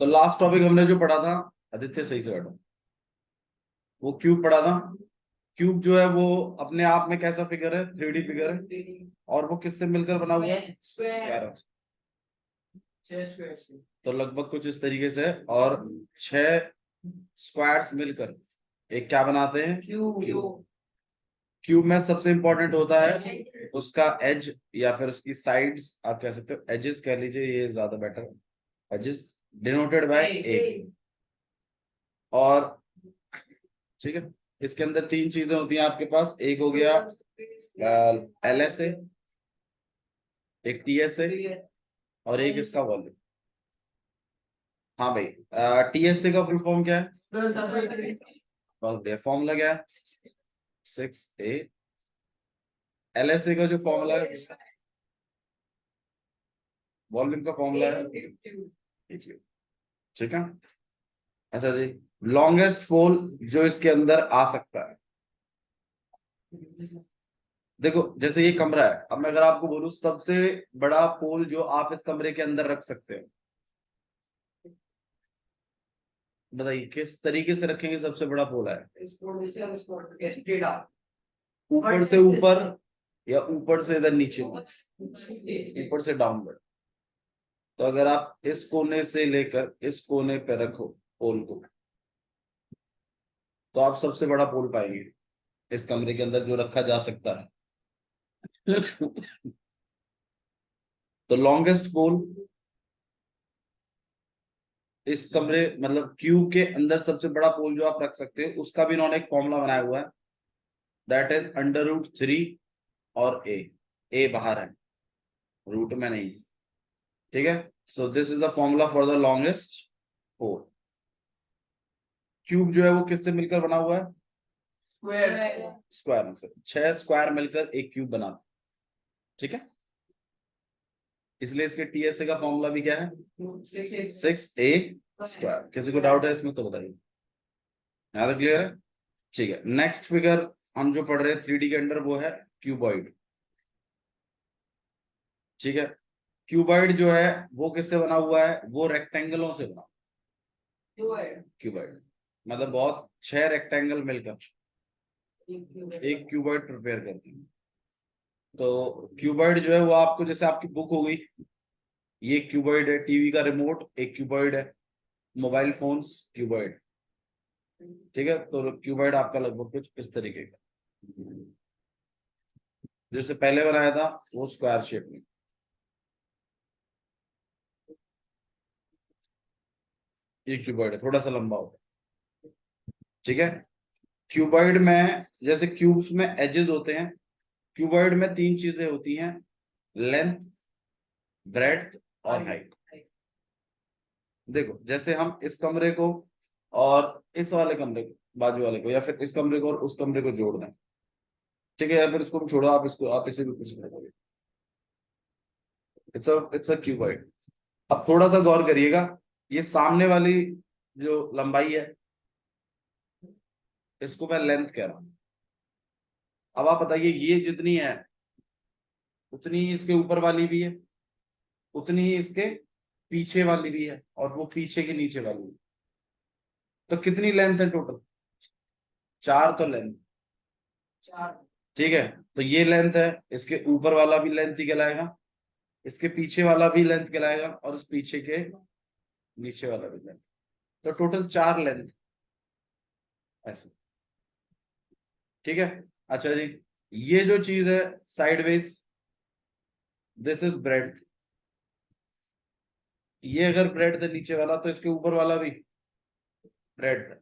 तो last topic हमने जो पढ़ा था, आदित्य सही से बैठो, वो क्यूब पढ़ा था। क्यूब जो है वो अपने आप में कैसा फिगर है? 3D फिगर है। और वो किससे मिलकर बना हुआ है? स्क्वायर। तो लगभग कुछ इस तरीके से, और 6 स्क्वायर्स मिलकर एक क्या बनाते हैं? क्यूब। क्यूब में सबसे इंपॉर्टेंट होता है उसका एज, या फिर उसकी साइड्स, आप कह सकते हो एजेस कह लीजिए, ये ज्यादा बेटर है। एजेस डिनोटेड बाय ए। और ठीक है, इसके अंदर 3 चीजें होती हैं आपके पास। एक हो गया LSA, एक TSA, और एक इसका वॉल्यूम। हाँ भाई, TSA का फुल फॉर्म क्या है? बहुत बढ़िया, फॉर्मूला क्या है? 6A। LSA का जो फॉर्मूला है, वॉल्यूम का फॉर्मूला है, ठीक है। अच्छा जी, लॉन्गेस्ट पोल जो इसके अंदर आ सकता है। देखो जैसे ये कमरा है, अब मैं अगर आपको बोलूं सबसे बड़ा पोल जो आप इस कमरे के अंदर रख सकते हो, बताइए किस तरीके से रखेंगे? सबसे बड़ा पोल है ऊपर से ऊपर, या ऊपर से इधर नीचे, ऊपर से डाउनवर्ड। तो अगर आप इस कोने से लेकर इस कोने पे रखो पोल को, तो आप सबसे बड़ा पोल पाएंगे इस कमरे के अंदर जो रखा जा सकता है। तो लॉन्गेस्ट पोल इस कमरे, मतलब क्यूब के अंदर सबसे बड़ा पोल जो आप रख सकते हैं, उसका भी इन्होंने एक फॉर्मूला बनाया हुआ है, दैट इज √3 और ए बाहर है, रूट में नहीं। ठीक है, so this is the formula for the longest pole. Cube जो है वो किससे मिलकर बना हुआ है? स्क्वायर। स्क्वायर से 6 स्क्वायर मिलकर एक क्यूब बनाते। ठीक है, इसलिए इसके TSA का फॉर्मूला भी क्या है? 6A square. किसी को डाउट है इसमें तो बताइए। यहाँ तक क्लियर है? ठीक है, नेक्स्ट फिगर हम जो पढ़ रहे हैं 3D के अंदर, वो है क्यूबॉइड। ठीक है, क्यूबॉइड जो है वो किससे बना हुआ है? वो रेक्टेंगलों से बना। क्यूबॉइड मतलब बहुत 6 रेक्टेंगल मिलकर एक क्यूबॉइड प्रिपेयर करते हैं। तो क्यूबॉइड जो है वो आपको, जैसे आपकी बुक हो गई, ये क्यूबॉइड है। टीवी का रिमोट एक क्यूबॉइड है। Mobile phones cuboid. ठीक है, तो क्यूबॉइड आपका लगभग कुछ इस तरीके का, जैसे पहले बनाया था वो स्क्वायर शेप में। ये क्यूबॉइड है, थोड़ा सा लंबा होगा। ठीक है, क्यूबॉइड में जैसे क्यूब्स में एजेस होते हैं, क्यूबॉइड में 3 चीजें होती हैं, लेंथ, ब्रेड्थ और हाइट। देखो जैसे हम इस कमरे को और इस वाले कमरे को, बाजू वाले को, या फिर इस कमरे को और उस कमरे को जोड़ दें, ठीक है, या फिर इसको छोड़ो, आप इसको, आप इसे भी कुछ करोगे, इट्स अ क्यूबॉइड। अब थोड़ा सा गौर करिएगा, ये सामने वाली जो लंबाई है, इसको मैं लेंथ कह रहा हूं। अब आप बताइए ये जितनी है उतनी ही इसके ऊपर वाली भी है, उतनी ही इसके पीछे वाली भी है, और वो पीछे के नीचे वाली भी। तो कितनी लेंथ है टोटल? 4 तो लेंथ। ठीक है, तो ये लेंथ है, इसके ऊपर वाला भी लेंथ ही कहलाएगा, इसके पीछे वाला भी लेंथ कहलाएगा, और उस पीछे के नीचे वाला भी लेंथ। तो टोटल 4 लेंथ ऐसे। ठीक है, अच्छा जी, ये जो चीज है साइडवेज, दिस इज ब्रेड। ये अगर ब्रेड है नीचे वाला, तो इसके ऊपर वाला भी ब्रेड है।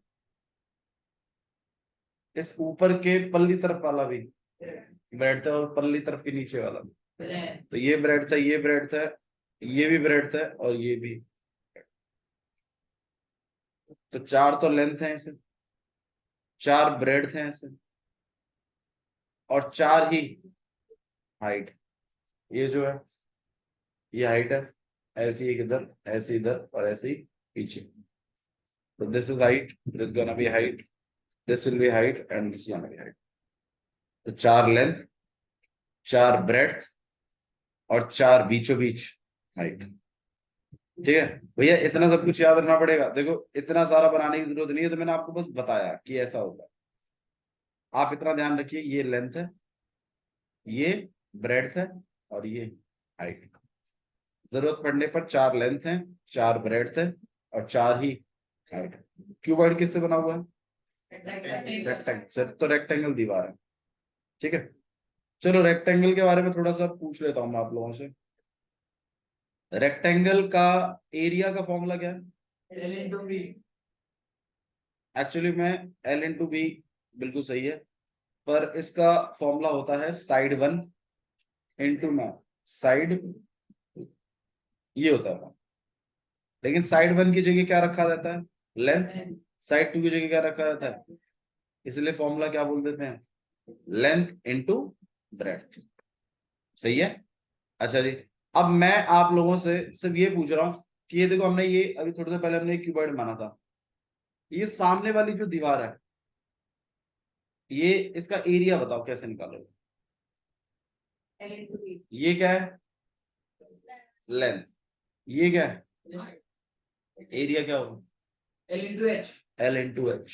इस ऊपर के पल्ली तरफ वाला भी ब्रेड था, और पल्ली तरफ के नीचे वाला भी। तो ये ब्रेड था, ये ब्रेड था, ये भी ब्रेड था, और ये भी। तो 4 तो लेंथ है इसे, 4 ब्रेड थे ऐसे, और 4 ही हाइट। ये जो है ये हाइट है, ऐसी एक इधर, ऐसी इधर, और ऐसी पीछे। तो this is height, this gonna be height, this will be height, and this gonna be height. तो 4 लेंथ, 4 ब्रेड, और 4 बीचों बीच हाइट। ठीक है भैया, इतना सब कुछ याद रखना पड़ेगा। देखो इतना सारा बनाने की जरूरत नहीं है, तो मैंने आपको बस बताया कि ऐसा होगा। आप इतना ध्यान रखिए, ये लेंथ है, ये ब्रेड्थ है, और ये हाइट। जरूरत पड़ने पर 4 लेंथ है, 4 ब्रेड्थ है, और 4 ही हाइट। क्यूबॉइड किससे बना हुआ है? रेक्टेंगल। सिर्फ तो रेक्टेंगल दीवार है। ठीक है, चलो रेक्टेंगल के बारे में थोड़ा सा पूछ लेता हूँ मैं आप लोगों से। रेक्टेंगल का एरिया का फॉर्मूला क्या है? L into B. एक्चुअली में एल इंटू बी बिल्कुल सही है, पर इसका फॉर्मूला होता है साइड 1 इंटू में साइड, ये होता है। लेकिन साइड 1 की जगह क्या रखा रहता है? लेंथ। साइड 2 की जगह क्या रखा रहता है? इसलिए फॉर्मूला क्या बोल देते हैं? Length into breadth. सही है। अच्छा जी, अब मैं आप लोगों से सिर्फ ये पूछ रहा हूं कि ये देखो, हमने ये अभी थोड़ी देर पहले हमने एक क्यूबॉइड माना था। ये सामने वाली जो दीवार है, ये इसका एरिया बताओ कैसे निकालोगे? ये क्या है? लेंथ। ये क्या है? एरिया क्या होगा? L into H. L into H.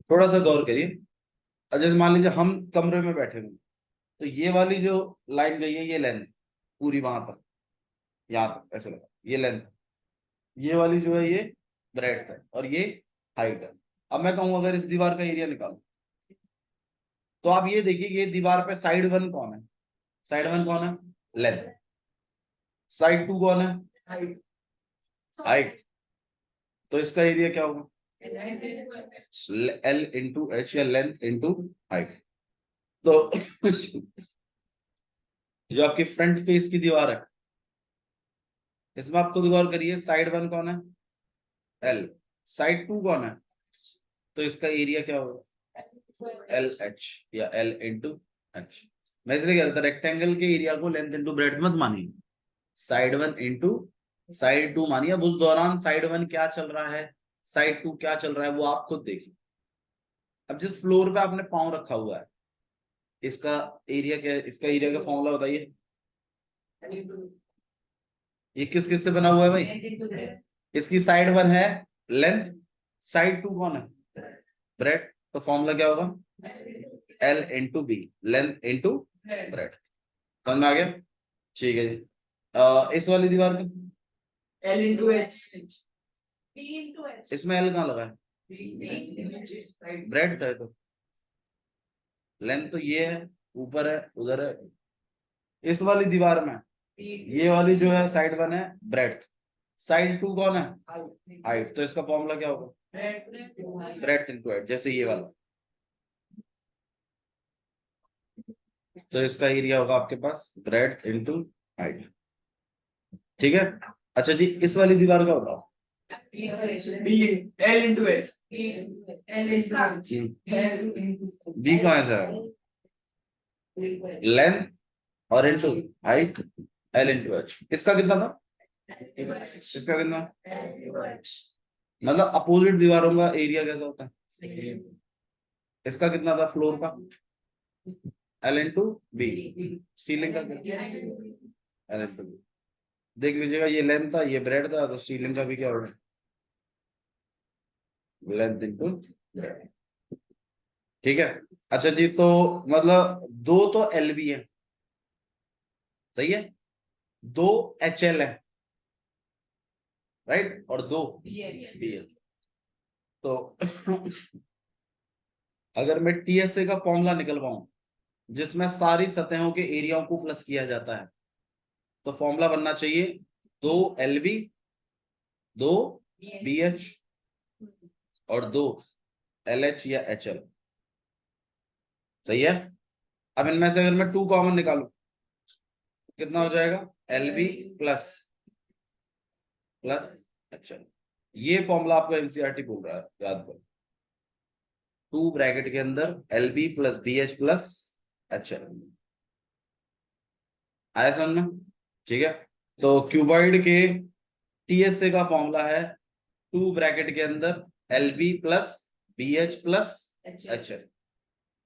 थोड़ा सा गौर करिए। अब जैसे मान लीजिए हम कमरे में बैठे हुए, तो ये वाली जो लाइन गई है, ये लेंथ पूरी वहां तक, यहाँ तक ऐसे लगा, ये लेंथ। ये वाली जो है ये ब्रेड्थ है, और ये हाइट है। अब मैं कहूँ अगर इस दीवार का एरिया निकालो, तो आप ये देखिए, ये दीवार पे साइड 1 कौन है? साइड 1 कौन है? लेंथ। साइड 2 कौन है? हाइट। हाइट। तो इसका एरिया क्या होगा? एल इंटू एच, या लेंथ इंटू हाइट। तो जो आपकी फ्रंट फेस की दीवार है, इसमें आप खुद गौर करिए, साइड 1 कौन है? एल। साइड 2 कौन है? तो इसका एरिया क्या होगा? एल एच, या एल इंटू एच। मैं इसलिए कह रहा था रेक्टेंगल के एरिया को लेंथ इंटू ब्रेड्थ मत मानिए, साइड 1 इंटू साइड 2 मानिए। अब उस दौरान साइड 1 क्या चल रहा है, साइड 2 क्या चल रहा है, वो आप खुद देखिए। अब जिस फ्लोर पे आपने पांव रखा हुआ है, इसका एरिया क्या है? इसका एरिया का फॉर्मूला बताइए। ये किस किस से बना हुआ है भाई? इसकी साइड 1 है लेंथ, साइड 2 कौन है? ब्रेड। तो फॉर्मूला क्या होगा? L into B, length into breadth. समझ में आ गया? ठीक है जी। इस वाली दीवार का एल इंटू एच। इसमें एल कहाँ लगा है? ब्रेड है, तो लेंथ तो ये है, ऊपर है, उधर है। इस वाली दीवार में ये वाली जो है साइड 1 है ब्रेड्थ, साइड 2 कौन है? हाइट। तो इसका फॉर्मूला क्या होगा? ब्रेड्थ इंटू हाइट, जैसे ये वाला। तो इसका एरिया होगा आपके पास ब्रेड्थ इंटू हाइट। ठीक है। अच्छा जी, इस वाली दीवार का बताओ। L into H. बी कहाँ से आया? लेंथ और into height, L into H. इसका कितना था? इसका कितना? मतलब अपोजिट दीवारों का एरिया कैसा होता है? इसका कितना था फ्लोर का? L into B. सीलिंग का कितना? L into B. देख लीजिएगा, ये लेंथ था, ये ब्रेड था, तो सीलिंग का भी क्या होगा? Length into bread. ठीक है। अच्छा जी, तो मतलब दो तो एल बी है, सही है, दो एच एल है, राइट, और दो बी एल। तो अगर मैं टीएसए का फॉर्मूला निकलवाऊं, जिसमें सारी सतहों के एरियाओं को प्लस किया जाता है, तो फॉर्मूला बनना चाहिए 2 LB, 2 BH, और 2 LH या HL। सही है। अब इनमें से अगर मैं 2 कॉमन निकालू, कितना हो जाएगा? LB plus plus HL। ये फॉर्मूला आपको एनसीईआरटी बोल रहा है, याद करो। 2 ब्रैकेट के अंदर LB plus BH plus HL। आया समझ में? ठीक है। तो क्यूबॉइड के टीएसए का फॉर्मूला है 2 ब्रैकेट के अंदर LB plus BH plus HL।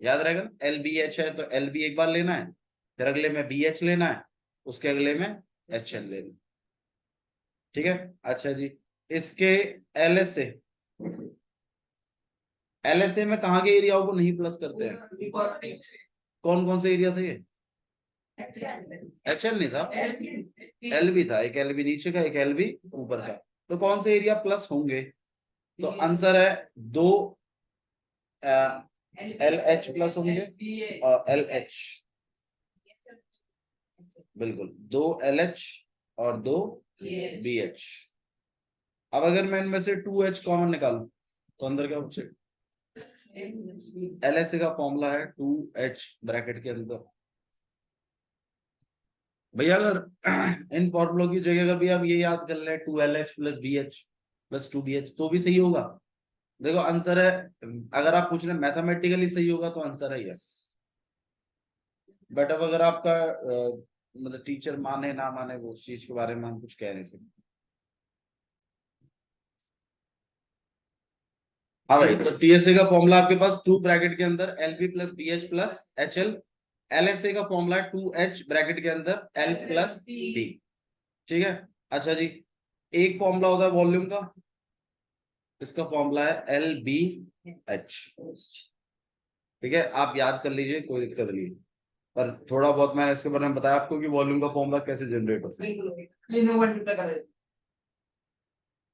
याद रहेगा, LBH है तो LB एक बार लेना है, फिर अगले में BH लेना है, उसके अगले में HL ले लो, ठीक है। अच्छा जी, इसके LSA, LSA में कहाँ के एरियाओं को नहीं प्लस करते हैं? कौन कौन से एरिया थे ये? HL नहीं था, LB था, एक LB नीचे का, एक LB ऊपर का। तो कौन से एरिया प्लस होंगे? तो आंसर है दो LH प्लस होंगे और LH, बिल्कुल, दो LH और दो BH। अब अगर मैं इनमें से 2H कॉमन निकालूं तो अंदर क्या बचेगा? LSA का फॉर्मूला है 2H ब्रैकेट के अंदर। भैया अगर इन फॉर्मूलों की जगह अगर भी आप ये याद कर ले 2LH plus BH plus 2BH तो भी सही होगा। देखो आंसर है, अगर आप पूछ रहे मैथमेटिकली सही होगा तो आंसर है यस। बट अब अगर आपका मतलब टीचर माने ना माने वो उस चीज के बारे में हम कुछ कह नहीं सकते। हाँ भाई, तो TSA का फॉर्मूला आपके पास 2 ब्रैकेट के अंदर LB plus BH plus HL, LSA का फॉर्मूला 2H ब्रैकेट के अंदर L प्लस B, ठीक है। अच्छा जी, एक फॉर्मूला होता है वॉल्यूम का, इसका फॉर्मूला है LBH, ठीक है, आप याद कर लीजिए, कोई दिक्कत नहीं। पर थोड़ा बहुत मैंने इसके बारे में बताया आपको कि वॉल्यूम का फॉर्मूला कैसे जनरेट होता है।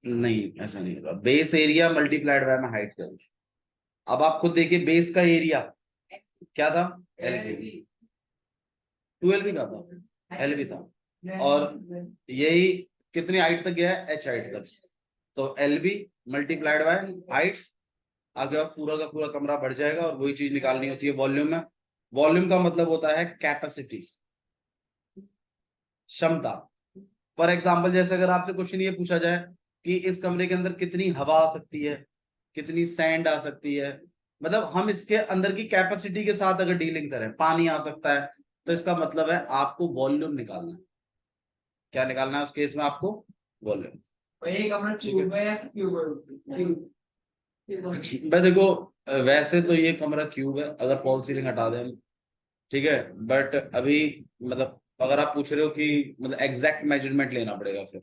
नहीं, ऐसा नहीं होगा, बेस एरिया मल्टीप्लाइड बाय में हाइट कर। अब आप खुद देखिए, बेस का एरिया क्या था? LB, 2LB का था, LB था, और यही कितनी हाइट तक गया है? H हाइट तक। तो LB मल्टीप्लाइड बाय हाइट, आगे आप पूरा का पूरा कमरा बढ़ जाएगा, और वही चीज निकालनी होती है वॉल्यूम में। वॉल्यूम का मतलब होता है कैपेसिटी, क्षमता। फॉर एग्जाम्पल, जैसे अगर आपसे क्वेश्चन ये पूछा जाए कि इस कमरे के अंदर कितनी हवा आ सकती है, कितनी सैंड आ सकती है, मतलब हम इसके अंदर की कैपेसिटी के साथ अगर डीलिंग करें, पानी आ सकता है, तो इसका मतलब है आपको वॉल्यूम निकालना है। क्या निकालना है उस केस में? आपको वॉल्यूम। मैं देखो, वैसे तो ये कमरा क्यूब है अगर फॉल सीलिंग हटा दें, ठीक है, बट अभी मतलब अगर आप पूछ रहे हो कि मतलब एग्जैक्ट मेजरमेंट लेना पड़ेगा, फिर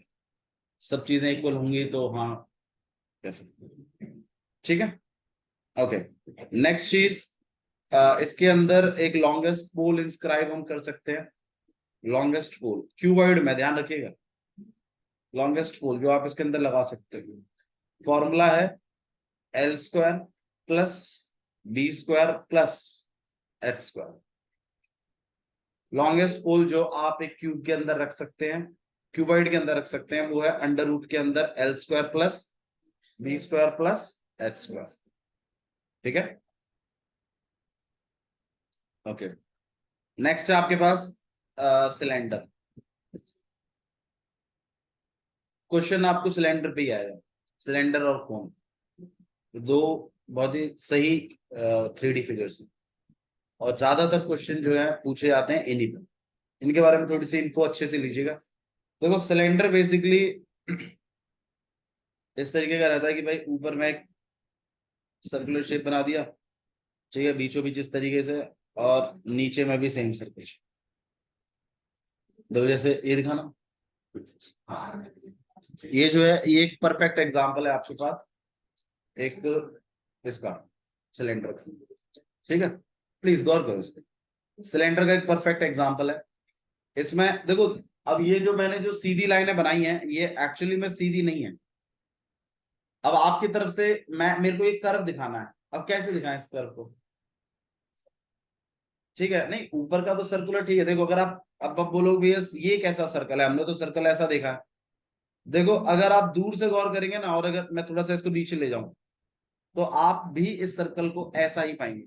सब चीजें इक्वल होंगी तो हाँ कह सकते हैं। ठीक है, ओके। नेक्स्ट चीज, इसके अंदर एक लॉन्गेस्ट पोल इंस्क्राइब हम कर सकते हैं। लॉन्गेस्ट पोल क्यूबॉइड में, ध्यान रखिएगा, लॉन्गेस्ट पोल जो आप इसके अंदर लगा सकते हो, फॉर्मूला है L² plus B² plus H²। Longest पोल जो आप एक क्यूब के अंदर रख सकते हैं, क्यूबॉइड के अंदर रख सकते हैं, वो है अंडर रूट के अंदर L² plus B² plus H², ठीक है, ओके। नेक्स्ट है आपके पास सिलेंडर। क्वेश्चन आपको सिलेंडर पे ही आएगा, सिलेंडर और कोन, दो बहुत ही सही 3D फिगर्स हैं, और ज्यादातर क्वेश्चन जो है पूछे जाते हैं इन्हीं पे। इनके बारे में थोड़ी सी इन्फो अच्छे से लीजिएगा। देखो सिलेंडर बेसिकली इस तरीके का रहता है कि भाई ऊपर में एक सर्कुलर शेप बना दिया, ठीक है, बीचों बीच इस तरीके से, और नीचे में भी सेम सर्कुलर शेप। देखो जैसे ये दिखाना, हाँ, ये जो है ये एक परफेक्ट एग्जांपल है आपके पास, एक इसका सिलेंडर, ठीक है, प्लीज गौर करो इस पे। सिलेंडर का एक परफेक्ट एग्जांपल है। इसमें देखो, अब ये जो मैंने जो सीधी लाइनें बनाई हैं, ये एक्चुअली में सीधी नहीं है। अब आपकी तरफ से मैं मेरे को एक कर्व दिखाना है, अब कैसे दिखाएं इस कर्व को? ठीक है, नहीं ऊपर का तो सर्कुलर ठीक है, देखो अगर आप बोलोगे भैया ये कैसा सर्कल है, हमने तो सर्कल ऐसा देखा है। देखो अगर आप दूर से गौर करेंगे ना, और अगर मैं थोड़ा सा इसको नीचे ले जाऊं, तो आप भी इस सर्कल को ऐसा ही पाएंगे।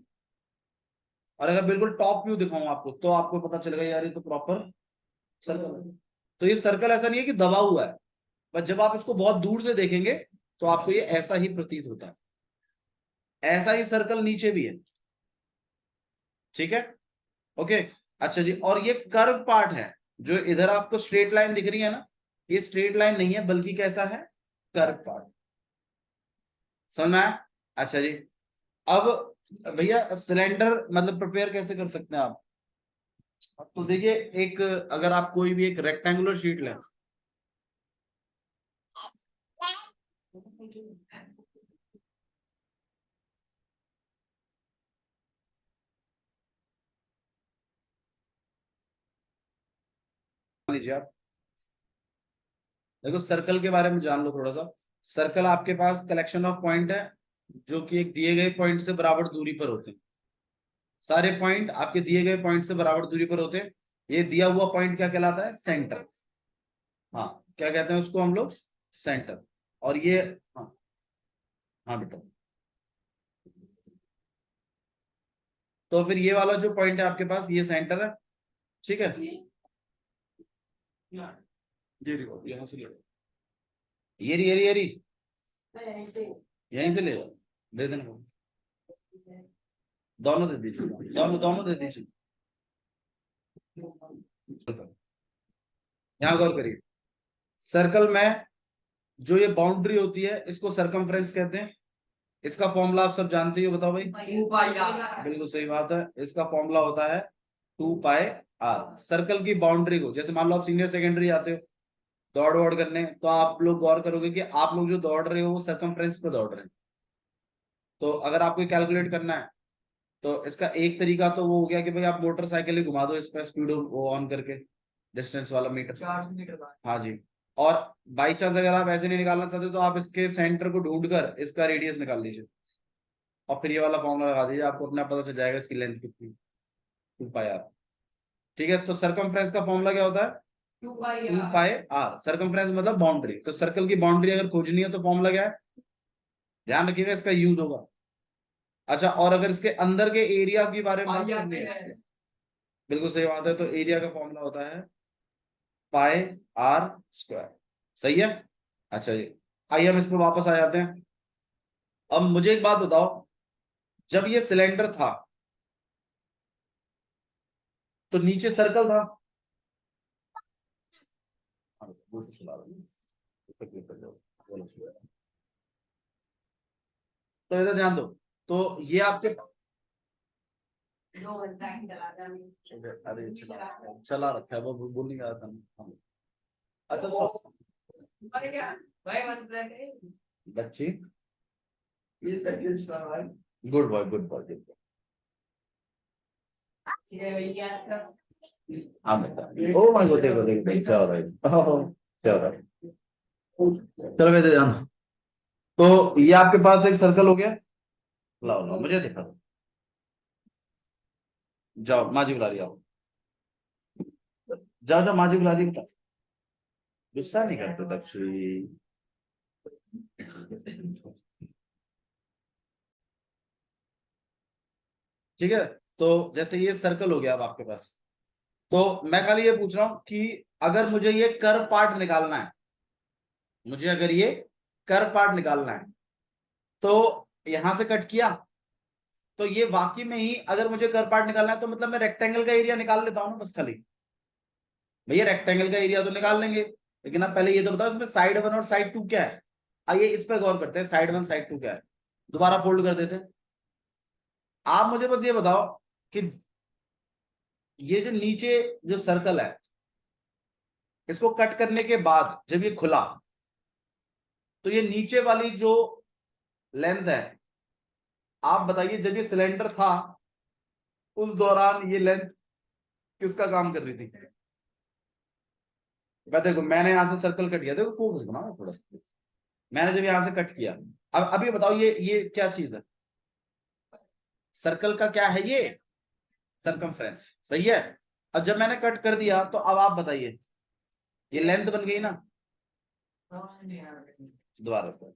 और अगर बिल्कुल टॉप व्यू दिखाऊं आपको, तो आपको पता चलेगा यार ये तो प्रॉपर सर्कल है। तो ये सर्कल ऐसा नहीं है कि दबा हुआ है, बट जब आप इसको बहुत दूर से देखेंगे तो आपको ये ऐसा ही प्रतीत होता है। ऐसा ही सर्कल नीचे भी है, ठीक है, ओके। अच्छा जी, और ये कर्व पार्ट है, जो इधर आपको स्ट्रेट लाइन दिख रही है ना, ये स्ट्रेट लाइन नहीं है, बल्कि कैसा है? Curve part. समझ में आया? अच्छा जी, अब भैया सिलेंडर मतलब प्रिपेयर कैसे कर सकते हैं आप? तो देखिए, एक अगर आप कोई भी एक रेक्टेंगुलर शीट लें, लीजिए आप, देखो सर्कल के बारे में जान लो थोड़ा सा। सर्कल आपके पास कलेक्शन ऑफ पॉइंट है जो कि एक दिए गए पॉइंट से बराबर दूरी पर होते हैं। सारे पॉइंट आपके दिए गए पॉइंट से बराबर दूरी पर होते हैं। ये दिया हुआ पॉइंट क्या कहलाता है? सेंटर। हाँ, क्या कहते हैं उसको हम लोग? सेंटर। और ये, हाँ, हाँ बेटा, तो फिर ये वाला जो पॉइंट है आपके पास, ये सेंटर है, ठीक है। ये देखो, यहाँ से ले लो, ये रही, यहीं से ले लो, दे देना, दोनों दे दीजिए, दोनों दोनों दे दीजिए। यहाँ गौर करिए, सर्कल में जो ये बाउंड्री होती है इसको सरकमफ्रेंस कहते हैं। इसका फॉर्मूला आप सब जानते हो, बताओ भाई। बिल्कुल सही बात है, इसका फॉर्मूला होता है 2 पाई आर। सर्कल की बाउंड्री को, जैसे मान लो आप सीनियर सेकेंडरी आते हो दौड़ वौड़ करने, तो आप लोग गौर करोगे कि आप लोग जो दौड़ रहे हो वो सरकमफ्रेंस पे दौड़ रहे हैं। तो अगर आपको कैलकुलेट करना है तो इसका एक तरीका तो वो हो गया कि भाई आप मोटरसाइकिल ही घुमा दो इस पर, स्पीड वो ऑन करके, डिस्टेंस वाला मीटर, 400 मीटर का। हाँ जी। और बाई चांस अगर आप ऐसे नहीं निकालना चाहते तो आप इसके सेंटर को ढूंढकर इसका रेडियस निकाल लीजिए और फिर ये वाला फॉर्मूला लगा दीजिए, आपको अपना पता चल जाएगा इसकी लेंथ कितनी, 2 पाई आर। ठीक है, तो सरकमफ्रेंस का फॉर्मूला क्या होता है? 2 पाई आर। सरकमफ्रेंस मतलब बाउंड्री, तो सर्कल की बाउंड्री अगर खोजनी है तो फॉर्मूला क्या है? ध्यान रखिएगा, इसका यूज होगा। अच्छा, और अगर इसके अंदर के एरिया के बारे में बात करनी है, बिल्कुल सही बात है, तो एरिया का फॉर्मूला होता है पाई आर स्क्वायर। सही है। अच्छा जी, आइए हम इस पर वापस आ जाते हैं। अब मुझे एक बात बताओ, जब ये सिलेंडर था तो नीचे सर्कल था। तो इधर ध्यान दो, तो ये आपके, अरे चला रखा है वो, बोलने का था। अच्छा बच्ची, good boy, good boy, good boy. हाँ बेटा, ओ माय गॉड, देखो देखो देखो, क्या हो रहा है, क्या हो रहा है। चलो बेटे ध्यान दो। तो ये आपके पास एक सर्कल हो गया। लाओ लाओ मुझे दिखा दो, जाओ माँ जी बुला रही, आओ, जाओ जाओ, माँ जी बुला रही बेटा, गुस्सा नहीं करते दक्षी। ठीक है, तो जैसे ये सर्कल हो गया अब आपके पास, तो मैं खाली ये पूछ रहा हूं कि अगर मुझे ये कर्व पार्ट निकालना है, मुझे अगर ये कर्व पार्ट निकालना है, तो यहां से कट किया, तो ये वाकई में ही अगर मुझे कर्व पार्ट निकालना है तो मतलब मैं रेक्टेंगल का एरिया निकाल लेता हूं ना बस खाली। भैया रेक्टेंगल का एरिया तो निकाल लेंगे, लेकिन आप पहले ये तो बताओ इसमें साइड 1 और साइड 2 क्या है। आइए इस पर गौर करते हैं, साइड 1 साइड 2 क्या है, दोबारा फोल्ड कर देते हैं। आप मुझे बस ये बताओ कि ये जो नीचे जो सर्कल है, इसको कट करने के बाद जब ये खुला, तो ये नीचे वाली जो लेंथ है, आप बताइए जब ये सिलेंडर था उस दौरान ये लेंथ किसका काम कर रही थी? मैं देखो, मैंने यहां से सर्कल कट किया, देखो फोकस बनाओ थोड़ा सा, मैंने जब यहां से कट किया, अब ये बताओ ये क्या चीज है? सर्कल का क्या है ये? सरकमफ्रेंस, सही है। अब जब मैंने कट कर दिया तो अब आप बताइए, ये लेंथ बन गई ना? दोबारा से।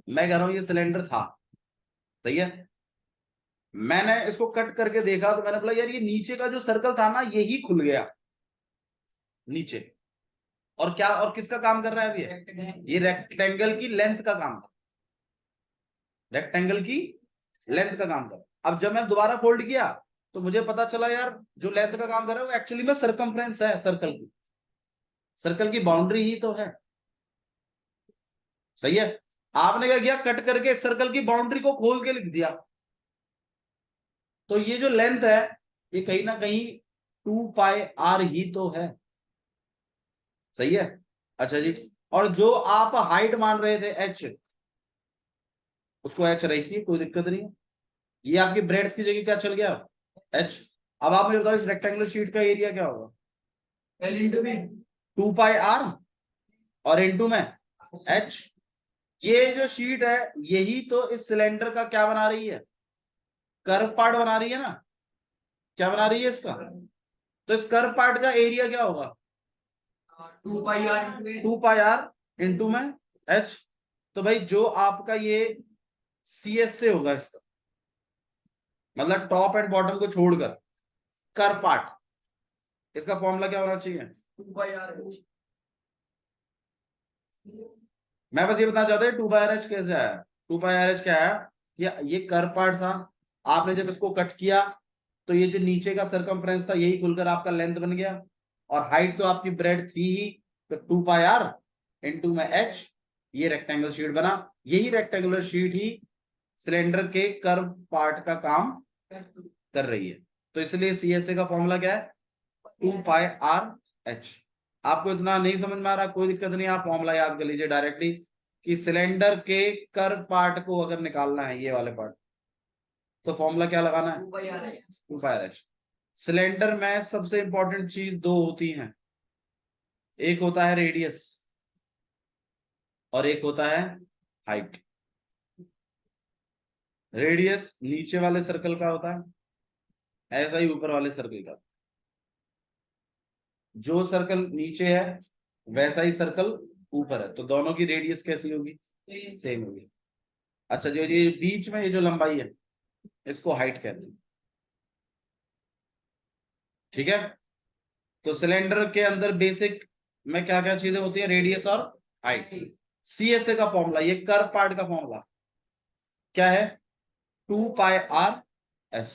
मैं कह रहा हूं ये सिलेंडर था, सही है। मैंने इसको कट करके देखा तो मैंने बोला यार ये नीचे का जो सर्कल था ना यही खुल गया नीचे। और क्या, और किसका काम कर रहा है अभी? ये रेक्टेंगल की लेंथ का काम था, रेक्टेंगल की लेंथ का काम था। अब जब मैं दोबारा फोल्ड किया तो मुझे पता चला यार जो लेंथ का काम कर रहा है वो एक्चुअली में सरकमफ्रेंस है, सर्कल की, सर्कल की बाउंड्री ही तो है, सही है। आपने क्या किया, कट करके सर्कल की बाउंड्री को खोल के लिख दिया। तो ये जो लेंथ है ये कहीं ना कहीं 2 पाई आर ही तो है, सही है। अच्छा जी, और जो आप हाइट मान रहे थे एच, उसको एच रखिए, कोई दिक्कत नहीं है। ये आपकी ब्रेड्थ की जगह क्या चल गया, एच। अब आप मुझे बताओ इस रेक्टेंगुलर शीट का एरिया क्या होगा, L into B, 2 pi R और इनटू में एच। ये जो शीट है यही तो इस सिलेंडर का क्या बना रही है, कर्व पार्ट बना रही है ना, क्या बना रही है इसका। तो इस कर्व पार्ट का एरिया क्या होगा, 2 pi are, 2 pi are into में एच। तो भाई जो आपका ये सी एस से होगा इसका, मतलब टॉप एंड बॉटम को छोड़कर कर्व पार्ट, इसका फॉर्मूला क्या होना चाहिए, 2 पाई आर। मैं बस ये बताना चाहता हूँ 2 पाई आर एच कैसे आया। 2 पाई आर एच क्या है, ये कर्व पार्ट था, आपने जब इसको कट किया तो ये जो नीचे का सरकमफ्रेंस था यही खुलकर आपका लेंथ बन गया, और हाइट तो आपकी ब्रेड थी ही, तो 2 पाई आर इंटू में एच, ये रेक्टेंगल शीट बना। यही रेक्टेंगुलर शीट ही सिलेंडर के कर्व पार्ट का काम कर रही है। तो इसलिए सीएसए का फॉर्मूला क्या है, 2 पाई आर एच। आपको इतना नहीं समझ में आ रहा, कोई दिक्कत नहीं, आप फॉर्मूला याद कर लीजिए डायरेक्टली कि सिलेंडर के कर्व पार्ट को अगर निकालना है, ये वाले पार्ट, तो फॉर्मूला क्या लगाना है, 2 पाई आर एच। सिलेंडर में सबसे इंपॉर्टेंट चीज दो होती हैं, एक होता है रेडियस और एक होता है हाइट। रेडियस नीचे वाले सर्कल का होता है, ऐसा ही ऊपर वाले सर्कल का। जो सर्कल नीचे है वैसा ही सर्कल ऊपर है, तो दोनों की रेडियस कैसी होगी, सेम होगी। अच्छा, जो ये बीच में ये जो लंबाई है इसको हाइट कहते हैं, ठीक है। तो सिलेंडर के अंदर बेसिक में क्या क्या चीजें होती है, रेडियस और हाइट। सीएसए का फॉर्मूला, ये कर्व पार्ट का फॉर्मूला क्या है, 2 पाई आर एच।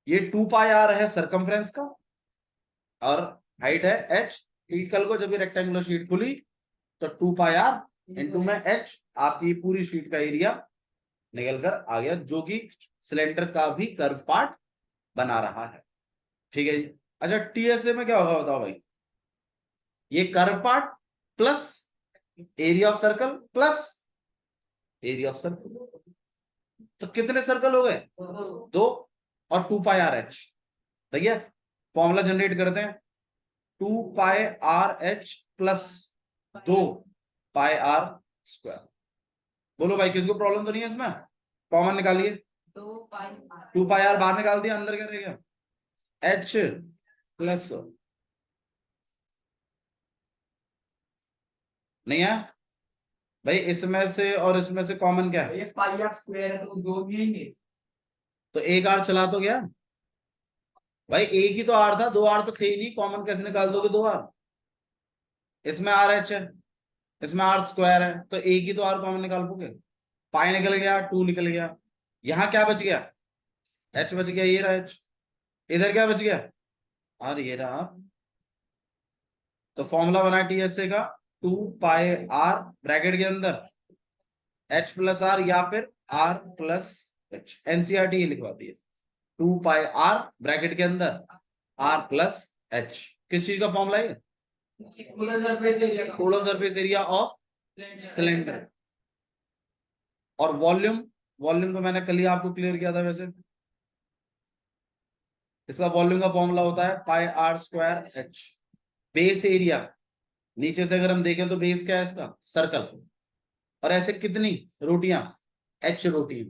ये 2 पाई आर है सरकमफ्रेंस का और हाइट है एच। कल को जब ये रेक्टेंगुलर शीट खुली तो 2 पाई आर इंटू में एच, आपकी पूरी शीट का एरिया निकल कर आ गया, जो कि सिलेंडर का भी कर्व पार्ट बना रहा है, ठीक है जी। अच्छा, टीएसए में क्या होगा बताओ भाई, ये curve part plus area of circle plus area of circle, तो कितने सर्कल हो गए, 2, और 2 पाई आर एच। ठीक है, फॉर्मूला जनरेट करते हैं, 2 pi R H plus 2 pi R square. बोलो भाई किसको प्रॉब्लम तो नहीं है इसमें, कॉमन निकालिए, 2 पाई आर बाहर निकाल दिया, अंदर क्या रहेगा, एच प्लस, नहीं है भाई, इसमें से और इसमें से कॉमन क्या है, ये पाई आर स्क्वायर है तो दो भी नहीं। तो एक आर चला तो गया भाई, एक ही तो आर था, 2 आर तो थे ही नहीं, कॉमन कैसे निकाल दोगे 2 आर, इसमें आर एच है, इसमें आर स्क्वायर है, तो एक ही तो आर कॉमन निकाल पोगे, पाई निकल गया, 2 निकल गया, यहाँ क्या बच गया, एच बच गया, ये रहा एच। इधर क्या बच गया, आर, ये रहा। तो फॉर्मूला बना टीएसए का, 2 पाई आर ब्रैकेट के अंदर एच प्लस आर या फिर आर प्लस एच, एनसीईआरटी ये लिखवाती है, 2 पाई आर ब्रैकेट के अंदर आर प्लस एच। किस चीज का फॉर्मूला है, total surface area of cylinder. और वॉल्यूम, वॉल्यूम तो मैंने कल ही आपको क्लियर किया था वैसे, इसका वॉल्यूम का फॉर्मूला होता है pi R square H. Base area, नीचे से अगर हम देखें तो बेस क्या है इसका, सर्कल, और ऐसे कितनी रोटियां, एच रोटी,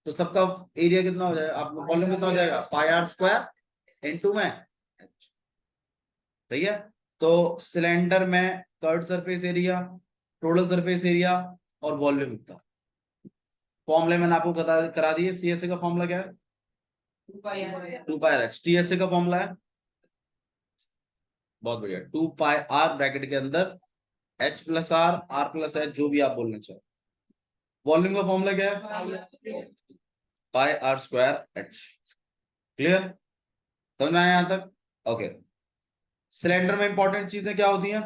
तो सबका एरिया कितना हो जाएगा, आपको वॉल्यूम कितना हो जाएगा, पाई आर स्क्वायर इनटू में एच। सही है। तो सिलेंडर में curved surface area, total surface area और वॉल्यूम इतना, फॉर्मूले मैंने आपको करा दिए। सीएसए का फॉर्मूला क्या है, 2 पाई आर एच। टीएसए का फॉर्मूला है, बहुत बढ़िया, 2 पाई आर ब्रैकेट के अंदर H plus R plus H, जो भी आप बोलना चाहो। वॉल्यूम का फॉर्मूला क्या है, pi R square H. Clear, समझ में आया यहां तक, ओके। सिलेंडर में इंपॉर्टेंट चीजें क्या होती हैं,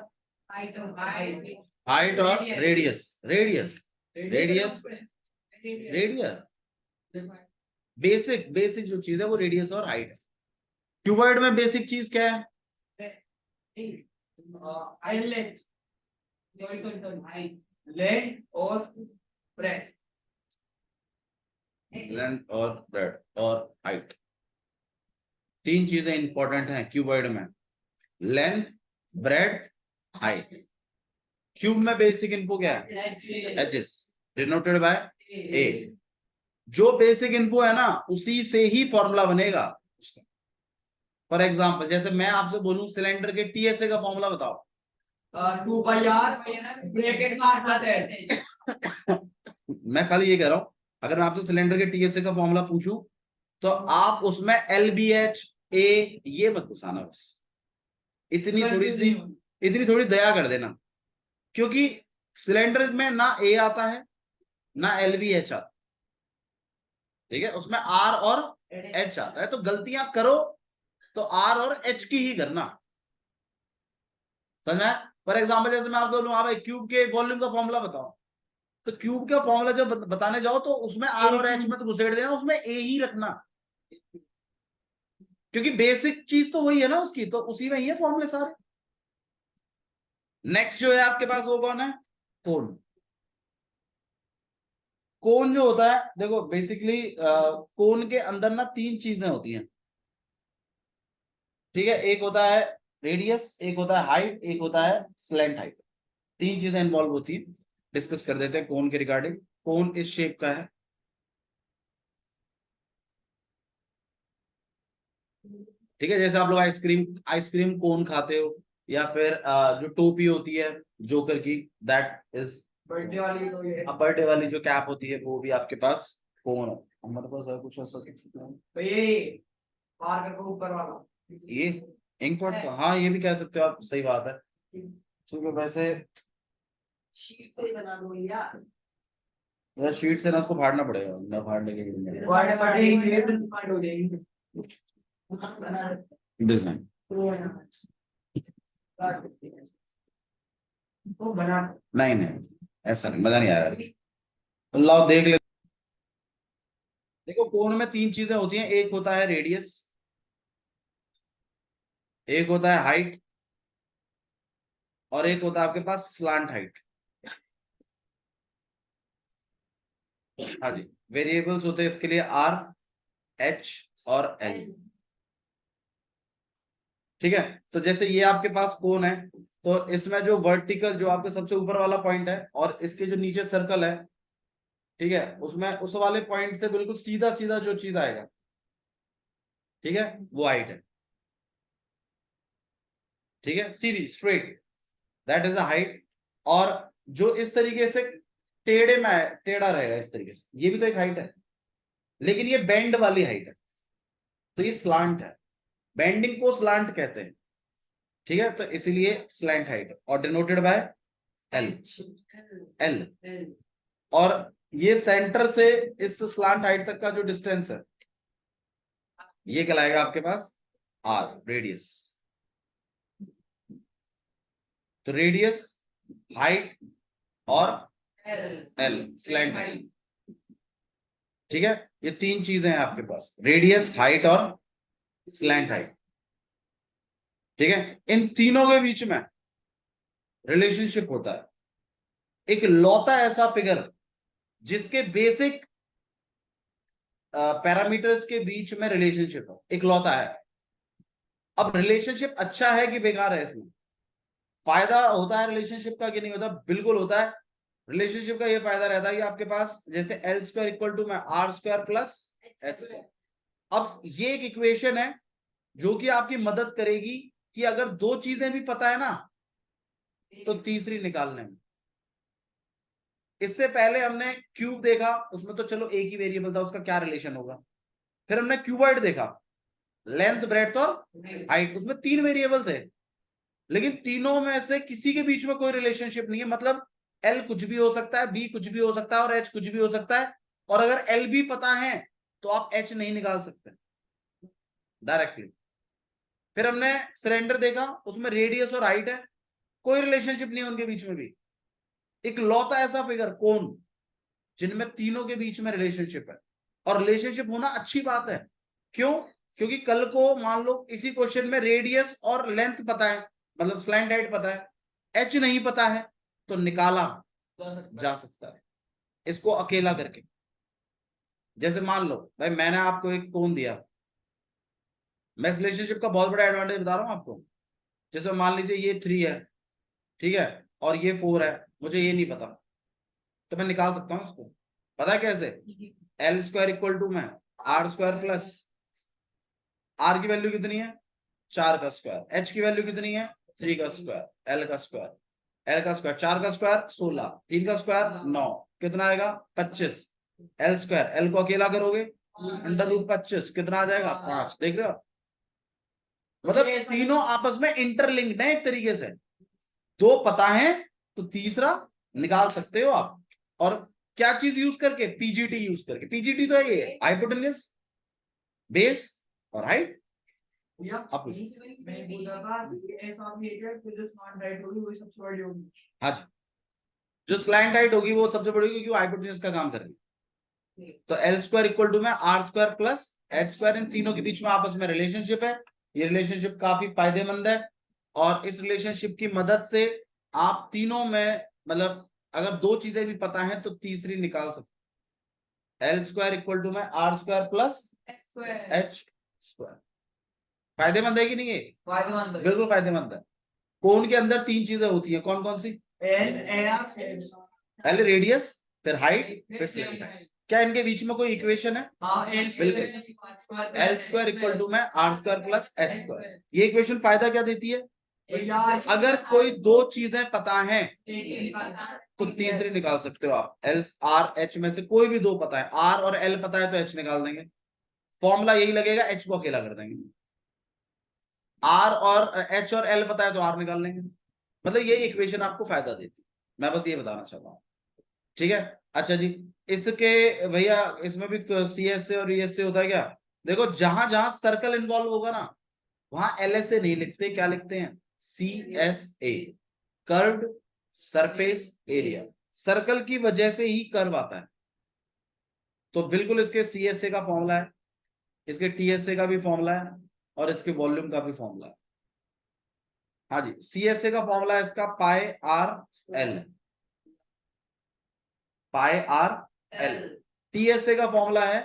हाइट और radius, radius radius radius, basic basic जो चीज है वो रेडियस और हाइट है। क्यूबॉइड में बेसिक चीज क्या है? लेंथ और ब्रेथ। लेंथ और ब्रेड्थ और हाइट, तीन चीजें इंपॉर्टेंट हैं क्यूबॉइड में, लेंथ, ब्रेड्थ, हाइट। क्यूब में बेसिक इनपो क्या है? एचएस, डिनोटेड बाय ए। जो बेसिक इनपो है ना उसी से ही फॉर्मूला बनेगा उसका। फॉर एग्जाम्पल जैसे मैं आपसे बोलूं सिलेंडर के टीएसए का फॉर्मूला बताओ, 2πr ब्रैकेट में आता है। मैं खाली ये कह रहा हूं, अगर मैं आपसे सिलेंडर के टीएसए का फॉर्मूला पूछूं तो आप उसमें एलबीएच ए ये मत घुसाना, बस इतनी थोड़ी दया कर देना, क्योंकि सिलेंडर में ना ए आता है ना एलबीएच आता, ठीक है, उसमें आर और एच आता है। तो गलतियां करो तो आर और एच की ही करना, समझा? फॉर एग्जाम्पल जैसे मैं आपको बोलूं हाँ भाई क्यूब के वॉल्यूम का फॉर्मूला बताओ, तो क्यूब का फॉर्मूला जब बताने जाओ तो उसमें आर और एच मत घुसेड़ देना, उसमें ए ही रखना, क्योंकि बेसिक चीज तो वही है ना उसकी, तो उसी में ही है फॉर्मूले सारे। नेक्स्ट जो है आपके पास वो कौन है? कोन। कोन जो होता है देखो बेसिकली कोन के अंदर ना तीन चीजें होती हैं, ठीक है, एक होता है रेडियस, एक होता है हाइट, एक होता है स्लैंट हाइट, तीन चीजें इन्वॉल्व होती हैं। डिस्कस कर देते हैं कोन के रिगार्डिंग। कोन इस शेप का है, ठीक है, जैसे आप लोग आइसक्रीम कोन खाते हो, या फिर जो टोपी होती है जोकर की, दैट इज बर्थडे वाली तो ये बर्थडे वाली जो कैप होती है वो भी आपके पास कोन है। हमारे पास है कुछ ऐसा कुछ तो ये पार करके ऊपर वाला ये इंक पॉट का, हाँ ये भी कह सकते हो आप, सही बात है। क्योंकि वैसे शीट से बना दो यार। यार शीट से ना उसको फाड़ना पड़ेगा, ना फाड़ने के लिए बर्थडे पार्टी ये तो फाइंड हो जाएगी। डिजाइन तो बना नहीं नहीं, ऐसा नहीं, मजा नहीं आया। तो लाओ देख ले, देखो कोण में तीन चीजें होती हैं, एक होता है रेडियस, एक होता है हाइट, और एक होता है आपके पास स्लांट हाइट। हाँ जी, वेरिएबल्स होते हैं इसके लिए आर, एच और एल, ठीक है। तो जैसे ये आपके पास कोण है, तो इसमें जो वर्टिकल जो आपके सबसे ऊपर वाला पॉइंट है और इसके जो नीचे सर्कल है, ठीक है, उसमें उस वाले पॉइंट से बिल्कुल सीधा सीधा जो चीज आएगा, ठीक है, वो हाइट है, ठीक है, सीधी straight, that is the height. और जो इस तरीके से टेढ़े में टेढ़ा रहेगा इस तरीके से, ये भी तो एक हाइट है, लेकिन ये बेंड वाली हाइट है, तो ये स्लांट है, बेंडिंग को स्लांट कहते हैं, ठीक है, तो इसीलिए स्लैंट हाइट और डिनोटेड बाय एल। एल और ये सेंटर से इस स्लांट हाइट तक का जो डिस्टेंस है ये कहलाएगा आपके पास आर, रेडियस। तो रेडियस, हाइट और एल, स्लैंट हाइट, ठीक है, ये तीन चीजें हैं आपके पास, रेडियस, हाइट और स्लैंट हाइट, ठीक है। इन तीनों के बीच में रिलेशनशिप होता है, एक लौता ऐसा फिगर जिसके बेसिक पैरामीटर्स के बीच में रिलेशनशिप है, इकलौता है। अब रिलेशनशिप अच्छा है कि बेकार है, इसमें फायदा होता है रिलेशनशिप का कि नहीं होता? बिल्कुल होता है। रिलेशनशिप का ये फायदा रहता है कि आपके पास जैसे एल स्क्वायर इक्वल टू में R square plus H square. अब ये एक इक्वेशन है जो कि आपकी मदद करेगी कि अगर दो चीजें भी पता है ना तो तीसरी निकालने में। इससे पहले हमने क्यूब देखा, उसमें तो चलो एक ही वेरिएबल था, उसका क्या रिलेशन होगा। फिर हमने क्यूबॉइड देखा, लेंथ, ब्रेड्थ और हाइट, उसमें तीन वेरिएबल थे, लेकिन तीनों में से किसी के बीच में कोई रिलेशनशिप नहीं है। मतलब एल कुछ भी हो सकता है, बी कुछ भी हो सकता है और एच कुछ भी हो सकता है। और अगर एल भी पता है तो आप एच नहीं निकाल सकते डायरेक्टली। फिर हमने सिलेंडर देखा, उसमें रेडियस और हाइट है, कोई रिलेशनशिप नहीं है उनके बीच में भी। एक लौता ऐसा फिगर कोन जिनमें तीनों के बीच में रिलेशनशिप है, और रिलेशनशिप होना अच्छी बात है। क्यों? क्योंकि कल को मान लो इसी क्वेश्चन में रेडियस और लेंथ पता है, मतलब स्लैंट हाइट पता है, एच नहीं पता है, तो निकाला जा सकता है इसको अकेला करके। जैसे मान लो भाई मैंने आपको एक कोण दिया, मैं इस रिलेशनशिप का बहुत बड़ा एडवांटेज बता रहा हूं आपको। जैसे मान लीजिए ये 3 है, ठीक है, और ये 4 है, मुझे ये नहीं पता, तो मैं निकाल सकता हूं इसको। पता है कैसे? एल स्क्वायर इक्वल टू में आर स्क्वायर प्लस, आर की वैल्यू कितनी है 4 का स्क्वायर, एच की वैल्यू कितनी है 3 का स्क्वायर, एल का स्क्वायर, एल का स्क्वायर 4 का स्क्वायर 16, 3 का स्क्वायर 9, कितना आएगा 25। एल स्क्वायर, एल को अकेला करोगे अंडर रूट 25, कितना आ जाएगा 5। देख रहे हो, मतलब तीनों आपस में इंटरलिंक्ड है एक तरीके से। दो पता है तो तीसरा निकाल सकते हो आप। और क्या चीज यूज करके? पीजीटी यूज करके। पीजीटी तो है ये हाइपोटेन्यूज, बेस और हाइट। आप मैं बोल रहा था कि ऐसा भी है कि जो स्मार्ट राइट होगी वही सबसे बड़ी होगी। हाँ जी, जो स्लैंट हाइट होगी वो सबसे बड़ी होगी, क्योंकि हाइपोटेन्यूज का काम करेगी। तो एल स्क्वायर इक्वल टू में R square plus H square, इन तीनों के बीच में आपस में रिलेशनशिप है। ये रिलेशनशिप काफी फायदेमंद है, और इस रिलेशनशिप की मदद से आप तीनों में, मतलब अगर दो चीजें भी पता है तो तीसरी निकाल सकते। एल स्क्वायर इक्वल टू में R square plus H square. फायदेमंद है कि नहीं? ये फायदेमंद है। बिल्कुल फायदेमंद है। कोण के अंदर 3 चीजें होती हैं, कौन कौन सी? पहले रेडियस, फिर हाइट, फिर स्लैंट हाइट। क्या इनके बीच में कोई इक्वेशन है? बिल्कुल, एल स्क्वायर इक्वल टू में R square plus H square. ये इक्वेशन फायदा क्या देती है? अगर कोई दो चीजें पता है तो तीसरी निकाल सकते हो आप। एल आर एच में से कोई भी दो पता है, आर और एल पता है तो एच निकाल देंगे। फॉर्मूला यही लगेगा, एच को अकेला कर देंगे। आर और एच और एल पता है तो आर निकाल लेंगे। मतलब ये इक्वेशन आपको फायदा देती है, मैं बस ये बताना चाहता हूँ। ठीक है, अच्छा जी। इसके भैया इसमें भी सी एस से और एस से होता है क्या? देखो जहां जहां सर्कल इन्वॉल्व होगा ना, वहां एल एस ए नहीं लिखते, क्या लिखते हैं? C S A, curved surface area. Circle की वजह से ही कर्व आता है। तो बिल्कुल इसके सी एस ए का फॉर्मूला है, इसके टी एस ए का भी फॉर्मूला है, और इसके वॉल्यूम का भी फॉर्मूला है। हाँ जी, सी एस ए का फॉर्मूला है इसका पाई आर एल, पाई आर एल। टीएसए का फॉर्मूला है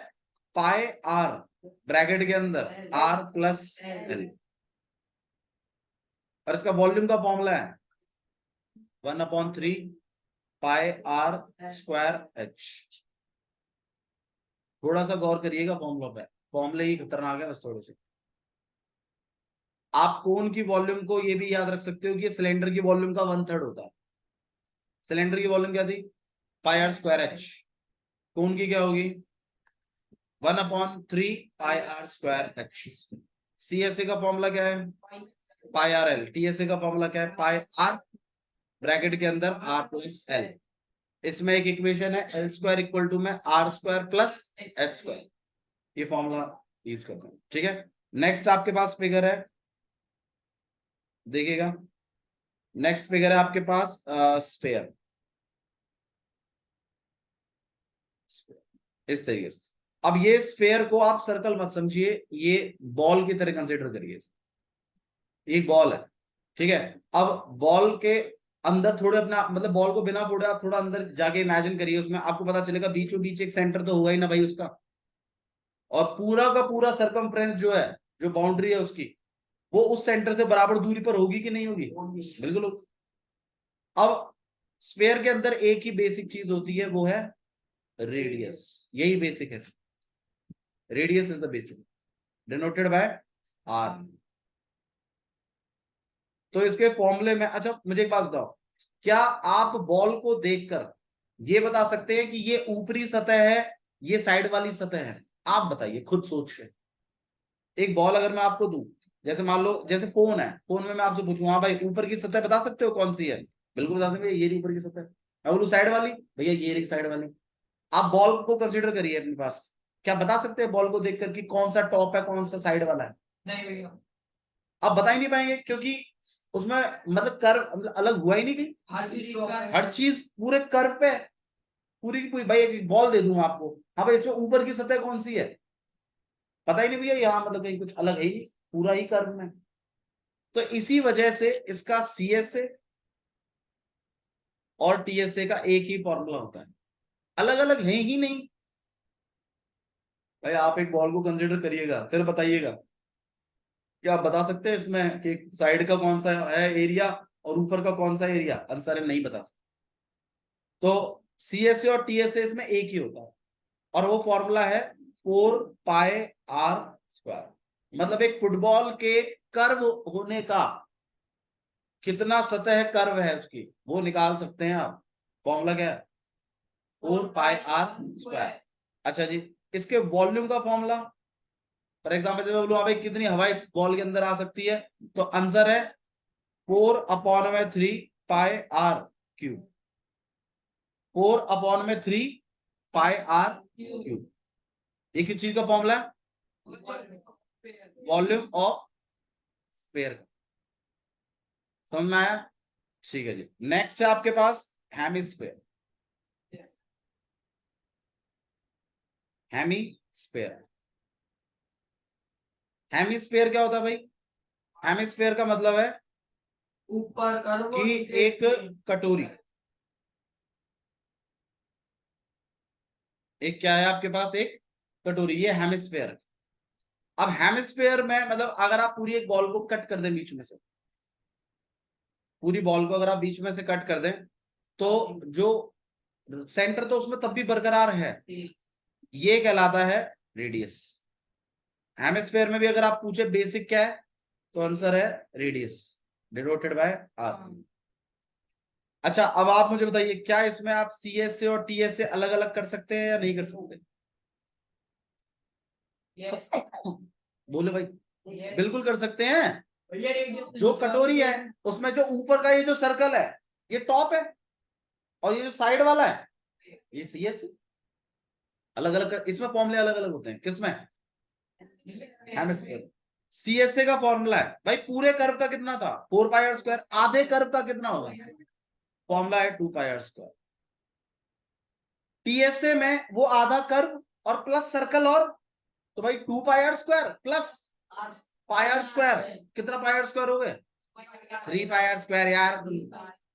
पाई आर ब्रैकेट के अंदर आर प्लस एल, और इसका वॉल्यूम का फॉर्मूला है 1/3 पाई आर स्क्वायर एच। थोड़ा सा गौर करिएगा फॉर्मूला पे, फॉर्मूले ही खतरनाक है बस थोड़े से। आप कोन की वॉल्यूम को ये भी याद रख सकते हो कि सिलेंडर की वॉल्यूम का 1/3 होता है। सिलेंडर की वॉल्यूम क्या थी? पाई आर स्क्वायर एच। कोन की क्या होगी? 1/3 पाई आर स्क्वायर एच। सीएसए का फॉर्मूला क्या है? Pi R L. टीएसए का फॉर्मूला क्या है? पाई आर ब्रैकेट के अंदर आर प्लस एल। इसमें एक इक्वेशन है एल स्क्वायर इक्वल टू में R square plus H square. ये फॉर्मूला यूज करते हैं, ठीक है। नेक्स्ट आपके पास फिगर है, देखिएगा। नेक्स्ट फिगर है आपके पास स्फेयर, इस तरीके से। अब ये स्फेयर को आप सर्कल मत समझिए, ये बॉल की तरह कंसिडर करिए। एक बॉल है, ठीक है। अब बॉल के अंदर थोड़े अपना, मतलब बॉल को बिना फोड़े आप थोड़ा अंदर जाके इमेजिन करिए, उसमें आपको पता चलेगा बीचों बीच एक सेंटर तो होगा ही ना भाई उसका। और पूरा का पूरा सरकमफ्रेंस जो है, जो बाउंड्री है उसकी, वो उस सेंटर से बराबर दूरी पर होगी कि नहीं होगी? बिल्कुल होगी। अब स्फेयर के अंदर एक ही बेसिक चीज होती है, वो है रेडियस। यही बेसिक है, radius is the basic, denoted by R. तो इसके फॉर्मूले में, अच्छा मुझे एक बात बताओ, क्या आप बॉल को देखकर ये बता सकते हैं कि ये ऊपरी सतह है, ये साइड वाली सतह है? आप बताइए खुद सोच के। एक बॉल अगर मैं आपको दूं, जैसे मान लो जैसे फोन है, फोन में मैं आपसे पूछूं हाँ भाई ऊपर की सतह बता सकते हो कौन सी है? बिल्कुल बता देंगे, ये रही ऊपर की सतह। मैं बोलूं साइड वाली, भैया ये रही साइड वाली। आप बॉल को कंसिडर करिए अपने पास, क्या बता सकते हैं बॉल को देखकर कि कौन सा टॉप है कौन सा साइड वाला है? नहीं भैया, आप बता ही नहीं पाएंगे, क्योंकि उसमें मतलब कर्व मतलब अलग हुआ ही नहीं कहीं। हर चीज पूरे कर्व पे, पूरी की पूरी। भाई एक बॉल दे दूं आपको, हाँ भाई इसमें ऊपर की सतह कौन सी है? पता ही नहीं भैया यहाँ मतलब कहीं कुछ अलग है ही, पूरा ही कर्व में। तो इसी वजह से इसका CSA और TSA का एक ही फॉर्मूला होता है, अलग अलग है ही नहीं। भाई आप एक बॉल को कंसिडर करिएगा, फिर बताइएगा क्या आप बता सकते हैं इसमें कि साइड का कौन सा है एरिया और ऊपर का कौन सा एरिया? आंसर है नहीं बता सकते। तो CSA और TSA इसमें एक ही होता है, और वो फॉर्मूला है 4πr²। मतलब एक फुटबॉल के कर्व होने का कितना सतह कर्व है उसकी, वो निकाल सकते हैं आप। फॉर्मूला क्या है? 4πr²। अच्छा जी, इसके वॉल्यूम का फॉर्मूला, फॉर एग्जाम्पल जब बोलूं आप कितनी हवा इस बॉल के अंदर आ सकती है, तो आंसर है 4/3πr³। 4/3πr³। एक ही चीज का फॉर्मूला है, वॉल्यूम ऑफ स्फीयर का। समझ में आया? ठीक है जी। नेक्स्ट है आपके पास हेमिस्फीयर। हेमिस्फीयर, हेमिस्फीयर क्या होता है भाई? हेमिस्फीयर का मतलब है ऊपर कर्व कि एक कटोरी, एक क्या है आपके पास, एक कटोरी, ये हेमिस्फीयर। अब हेमिस्फीयर में मतलब अगर आप पूरी एक बॉल को कट कर दें बीच में से, पूरी बॉल को अगर आप बीच में से कट कर दें, तो जो सेंटर तो उसमें तब भी बरकरार है, ये कहलाता है रेडियस। हेमिस्फीयर में भी अगर आप पूछे बेसिक क्या है, तो आंसर है रेडियस डिनोटेड बाय आर। अच्छा, अब आप मुझे बताइए क्या इसमें आप CSA और TSA अलग अलग कर सकते हैं या नहीं कर सकते? बोले भाई। बिल्कुल कर सकते हैं। जो कटोरी है उसमें जो ऊपर का ये जो सर्कल है, ये टॉप है, और ये जो साइड वाला है ये CSA। अलग अलग इसमें फॉर्मूले अलग अलग होते हैं। किसमें? हेमिस्फीयर। CSA का फॉर्मूला है भाई पूरे कर्व का कितना था, 4πr²। आधे कर्व का कितना होगा? फॉर्मूला है 2πr²। TSA में वो आधा कर्व और प्लस सर्कल, और तो भाई 2πr² प्लस πr²। कितना πr² हो गए? 3πr² यार,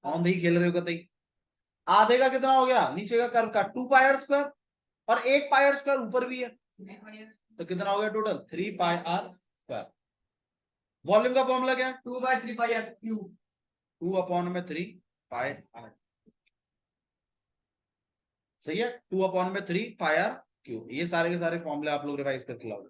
औंधे ही खेल रहे हो कतई। आधे का कितना हो गया? नीचे का कर्व का 2πr², और एक πr² ऊपर भी है, तो कितना हो गया टोटल? 3πr²। वॉल्यूम का फॉर्मूला क्या है? 2/3πr³। 2/3πr। सही है, 2/3πr³। ये सारे के सारे फॉर्मूले आप लोग रिवाइज करके लाओ।